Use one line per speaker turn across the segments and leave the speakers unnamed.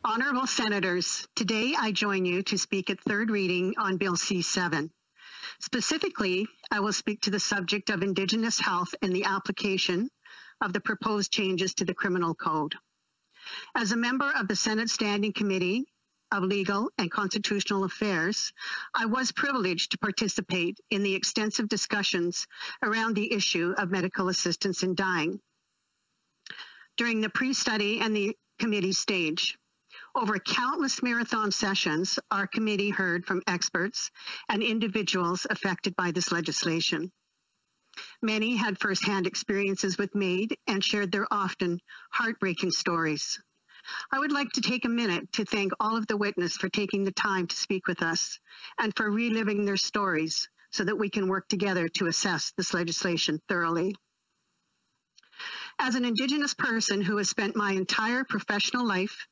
Honorable Senators, today I join you to speak at third reading on Bill C-7. Specifically, I will speak to the subject of Indigenous health and the application of the proposed changes to the Criminal Code. As a member of the Senate Standing Committee of Legal and Constitutional Affairs, I was privileged to participate in the extensive discussions around the issue of medical assistance in dying. During the pre-study and the committee stage, over countless marathon sessions, our committee heard from experts and individuals affected by this legislation. Many had firsthand experiences with MAID and shared their often heartbreaking stories. I would like to take a minute to thank all of the witnesses for taking the time to speak with us and for reliving their stories so that we can work together to assess this legislation thoroughly. As an Indigenous person who has spent my entire professional life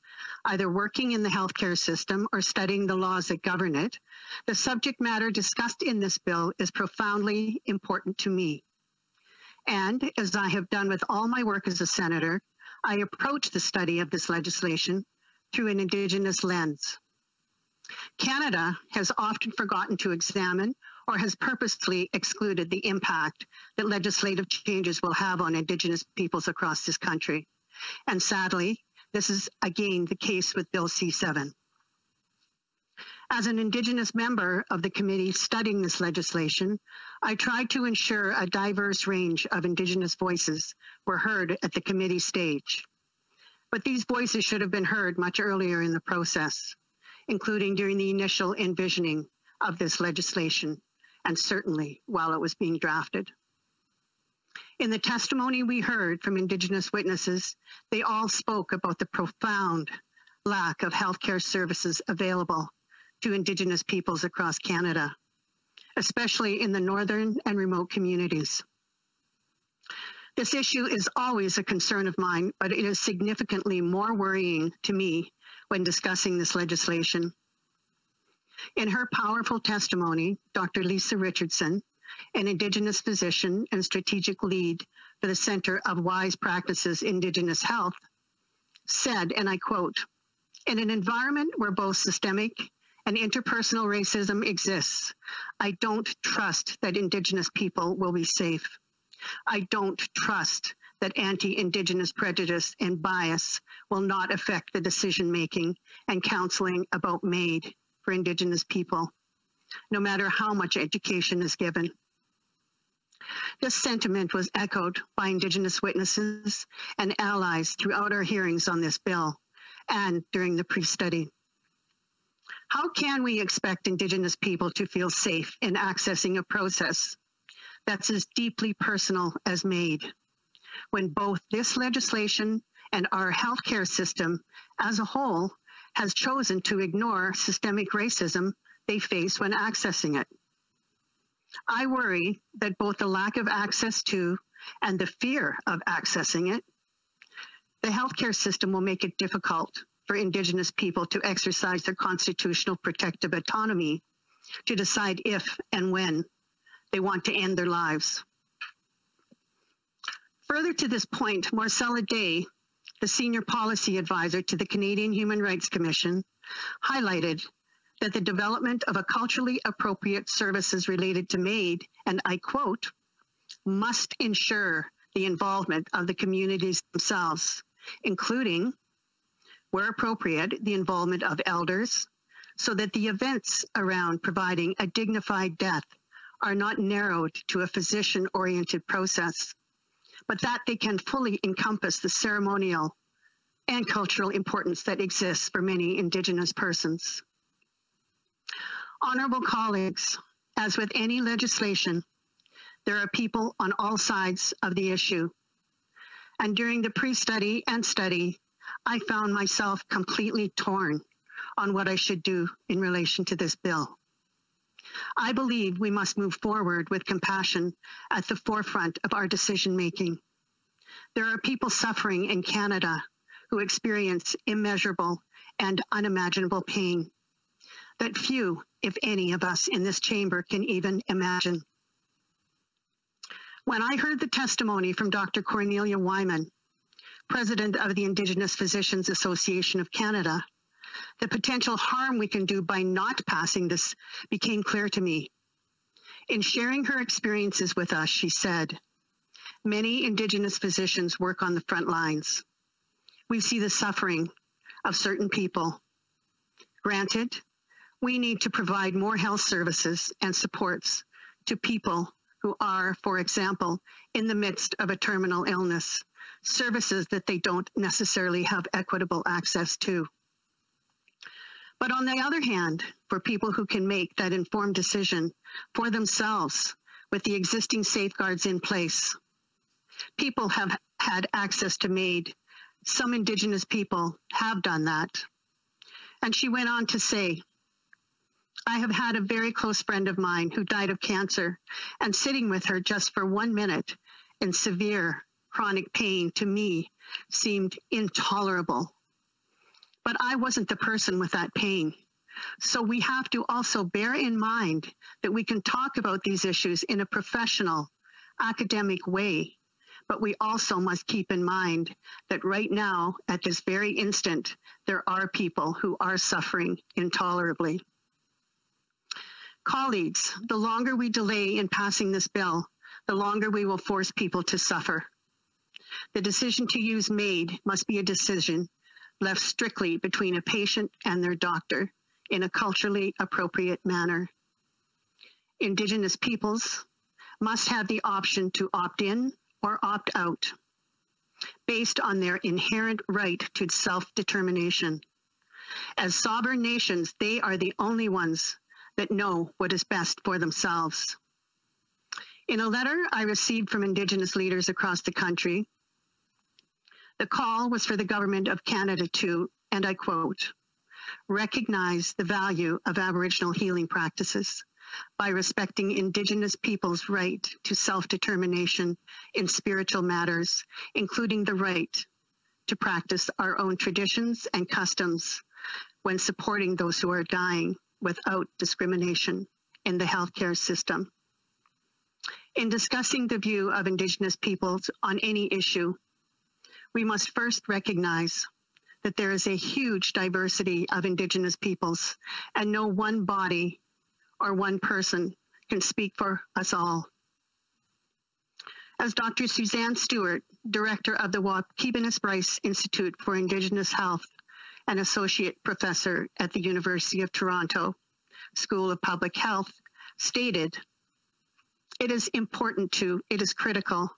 either working in the healthcare system or studying the laws that govern it, the subject matter discussed in this bill is profoundly important to me. And as I have done with all my work as a senator, I approach the study of this legislation through an Indigenous lens. Canada has often forgotten to examine or has purposely excluded the impact that legislative changes will have on Indigenous peoples across this country. And sadly, this is again the case with Bill C-7. As an Indigenous member of the committee studying this legislation, I tried to ensure a diverse range of Indigenous voices were heard at the committee stage. But these voices should have been heard much earlier in the process, including during the initial envisioning of this legislation, and certainly while it was being drafted. In the testimony we heard from Indigenous witnesses, they all spoke about the profound lack of healthcare services available to Indigenous peoples across Canada, especially in the northern and remote communities. This issue is always a concern of mine, but it is significantly more worrying to me when discussing this legislation. In her powerful testimony, Dr. Lisa Richardson, an Indigenous physician and strategic lead for the Center of Wise Practices Indigenous Health, said, and I quote, "In an environment where both systemic and interpersonal racism exists, I don't trust that Indigenous people will be safe. I don't trust that anti-Indigenous prejudice and bias will not affect the decision-making and counseling about MAID for Indigenous people, no matter how much education is given." This sentiment was echoed by Indigenous witnesses and allies throughout our hearings on this bill and during the pre-study. How can we expect Indigenous people to feel safe in accessing a process that's as deeply personal as MAID, when both this legislation and our healthcare system as a whole has chosen to ignore systemic racism they face when accessing it? I worry that both the lack of access to and the fear of accessing it, the healthcare system will make it difficult for Indigenous people to exercise their constitutional protective autonomy to decide if and when they want to end their lives. Further to this point, Marcella Day, the senior policy advisor to the Canadian Human Rights Commission, highlighted that the development of a culturally appropriate services related to MAID, and I quote, "must ensure the involvement of the communities themselves, including, where appropriate, the involvement of elders, so that the events around providing a dignified death are not narrowed to a physician-oriented process, but that they can fully encompass the ceremonial and cultural importance that exists for many Indigenous persons." Honorable colleagues, as with any legislation, there are people on all sides of the issue. And during the pre-study and study, I found myself completely torn on what I should do in relation to this bill. I believe we must move forward with compassion at the forefront of our decision-making. There are people suffering in Canada who experience immeasurable and unimaginable pain that few, if any, of us in this chamber can even imagine. When I heard the testimony from Dr. Cornelia Wyman, president of the Indigenous Physicians Association of Canada, The potential harm we can do by not passing this became clear to me. In sharing her experiences with us, she said, "Many Indigenous physicians work on the front lines. We see the suffering of certain people. Granted, we need to provide more health services and supports to people who are, for example, in the midst of a terminal illness, services that they don't necessarily have equitable access to. But on the other hand, for people who can make that informed decision for themselves with the existing safeguards in place, people have had access to MAID. Some Indigenous people have done that." And she went on to say, "I have had a very close friend of mine who died of cancer, and sitting with her just for 1 minute in severe chronic pain to me seemed intolerable. But I wasn't the person with that pain. So we have to also bear in mind that we can talk about these issues in a professional, academic way, but we also must keep in mind that right now, at this very instant, there are people who are suffering intolerably." Colleagues, the longer we delay in passing this bill, the longer we will force people to suffer. The decision to use MAID must be a decision left strictly between a patient and their doctor in a culturally appropriate manner. Indigenous peoples must have the option to opt in or opt out based on their inherent right to self-determination. As sovereign nations, they are the only ones that know what is best for themselves. In a letter I received from Indigenous leaders across the country, the call was for the Government of Canada to, and I quote, "recognize the value of Aboriginal healing practices by respecting Indigenous people's right to self-determination in spiritual matters, including the right to practice our own traditions and customs when supporting those who are dying without discrimination in the healthcare system." In discussing the view of Indigenous peoples on any issue, we must first recognize that there is a huge diversity of Indigenous peoples, and no one body or one person can speak for us all. As Dr. Suzanne Stewart, Director of the Wakibanis Bryce Institute for Indigenous Health and Associate Professor at the University of Toronto School of Public Health, stated, it is critical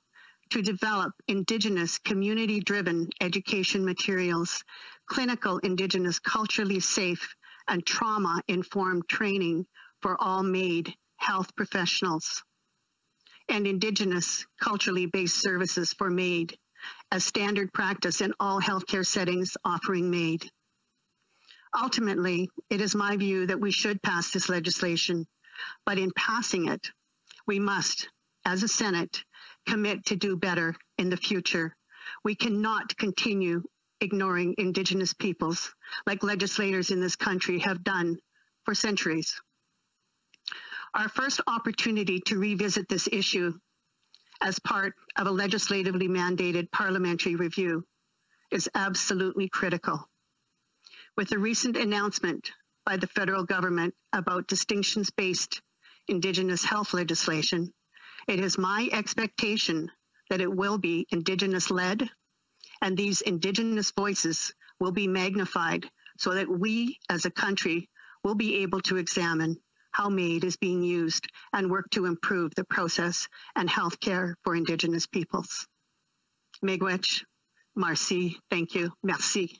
to develop Indigenous community-driven education materials, clinical Indigenous culturally safe and trauma-informed training for all MAID health professionals, and Indigenous culturally based services for MAID as standard practice in all healthcare settings offering MAID. Ultimately, it is my view that we should pass this legislation, but in passing it, we must, as a Senate, commit to do better in the future. We cannot continue ignoring Indigenous peoples like legislators in this country have done for centuries. Our first opportunity to revisit this issue as part of a legislatively mandated parliamentary review is absolutely critical. With the recent announcement by the federal government about distinctions-based Indigenous health legislation, it is my expectation that it will be Indigenous-led, and these Indigenous voices will be magnified so that we as a country will be able to examine how MAID is being used and work to improve the process and health care for Indigenous peoples. Miigwech, Marcy, thank you, merci.